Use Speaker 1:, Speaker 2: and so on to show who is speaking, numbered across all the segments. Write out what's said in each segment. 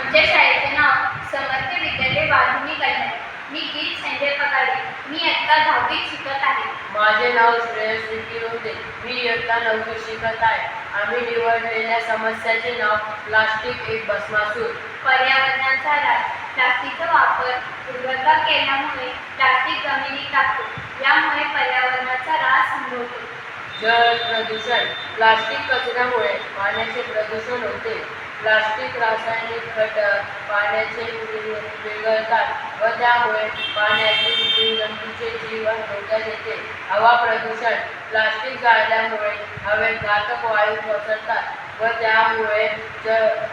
Speaker 1: आमच्या शाळेचे नाव समर्थ विद्यालय वाघिणी कल्याण. मी गीत संजय पगाडे. मी इयत्ता 10वीत शिकत आहे.
Speaker 2: माझे नाव श्रेयस विकी रोंदे. मी इयत्ता 9वीत शिकत आहे. आम्ही निवडलेल्या समस्याचे नाव प्लास्टिक एक भस्मासूर.
Speaker 1: पर्यावरणाचा ऱ्हास. प्लास्टिकचा वापर पूर्ववत केल्यामुळे प्लास्टिक जमिनीत टाकतो. यामुळे पर्यावरणाचा ऱ्हास संभवतो.
Speaker 2: जल प्रदूषण. प्लास्टिक कचऱ्यामुळे पाण्याचे प्रदूषण होते. प्लास्टिक रासायनिक घटक पाण्याचे विरघळतात व त्यामुळे पाण्यातील जीवजंतूंचे जीवन धोक्यात येते. हवा प्रदूषण. प्लास्टिक जाळल्यामुळे हवेत घातक वायू पसरतात व त्यामुळे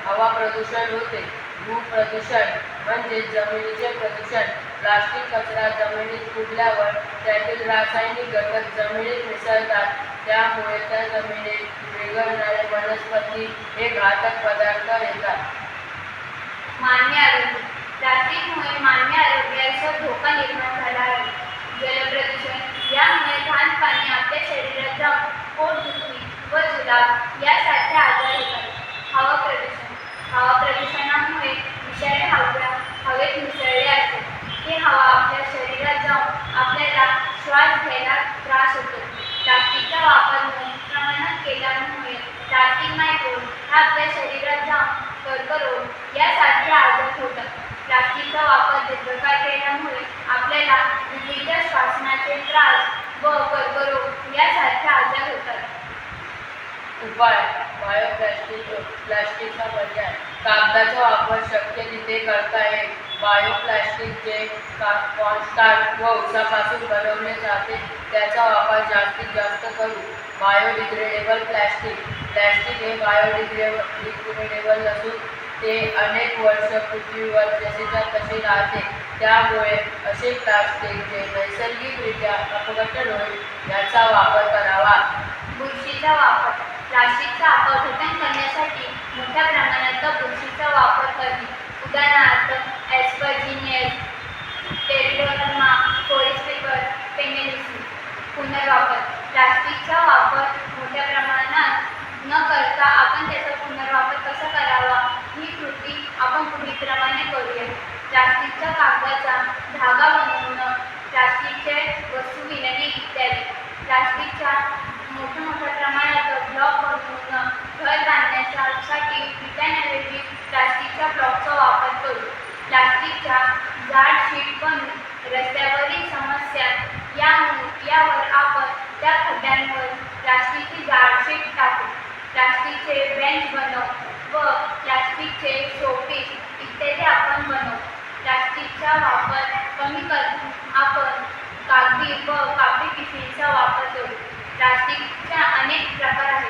Speaker 2: हवा प्रदूषण होते. भूप्रदूषण म्हणजे जमिनीचे प्रदूषण. प्लास्टिक कचरा जमिनीत फुटल्यावर त्यातील रासायनिक घटक जमिनीत मिसळतात. त्यामुळे त्या जमिनीत विरघळणारे वनस्पती हे घातक पदार्थ येतात.
Speaker 1: मानवी आरोग्य. प्लास्टिकमुळे मानवी आरोग्याचा धोका निर्माण झाला आहे. जलप्रदूषण. यामुळे घाण पाणी आपल्या शरीरात जाऊन पोटदुखी व जुलाब यासारखे आजार होतात. हवा प्रदूषण. हवा प्रदूषणामुळे विषारी हवेत मिसळले असते. ही हवा आपल्या शरीरात जाऊन आपल्याला श्वास घ्यायला त्रास होतो. प्लास्टिकचा वापर मोठ्या प्रमाणात केल्यामुळे प्लास्टिक मायक्रोब हा आपल्या शरीरात जाऊन कर्करोग यासारखे आजार होतात. प्लास्टिकचा वापर दीर्घकाळ केल्यामुळे आपल्याला विविध श्वसनाचे त्रास व कर्करोग यासारखे आजार होतात.
Speaker 2: उपाय. प्लास्टिकचा पर्याय. कागदाचा वापर शक्य तिथे करता येईल. बायोप्लास्टिकचे कॉर्नस्टार्च व उसापासून बनवले जाते त्याचा वापर जास्तीत जास्त करू. Biodegradable plastic. प्लास्टिक हे बायोडिग्रेडेबल नसून ते अनेक वर्ष पृथ्वीवर जसेच्या तसे राहते. त्यामुळे असे प्लास्टिक जे नैसर्गिकरित्या अपघटन होईल याचा वापर करावा.
Speaker 1: बुरशीचा वापर. प्लास्टिकचा अपघटन करण्यासाठी मोठ्या प्रमाणात बुरशीचा वापर करणे. उदाहरणार्थ ॲस्परजिनियस, टेरिडोनर्मा, कोरिस्टिकर, पेनिसिलिन. पुनर्वापर. प्लास्टिकचा वापर मोठ्या प्रमाणात न करता आपण त्याचा पुनर्वापर कसा करावा ही कृती आपण पुढीलप्रमाणे करूया. प्लास्टिकच्या कागदाचा धागा बनवणं, प्लास्टिकचे वस्तू विणणे इत्यादी. प्लास्टिकच्या मोठ्या प्रमाणात ब्लॉक बनवणं. घर बांधण्यासाठी विटांऐवजी प्लास्टिकच्या ब्लॉकचा वापर करू. प्लास्टिकच्या जाड शीट बनवून रस्त्यावरील समस्या यावर आपण त्या खड्ड्यांवर प्लास्टिकची जाड शीट टाकू. प्लास्टिकचे बेंच बनवू व प्लास्टिकचे शोपीस इत्यादी आपण बनवू. प्लास्टिकचा वापर कमी करून आपण कागदी व कापडी पिशवीचा वापर करू. प्लास्टिकच्या अनेक प्रकार आहेत.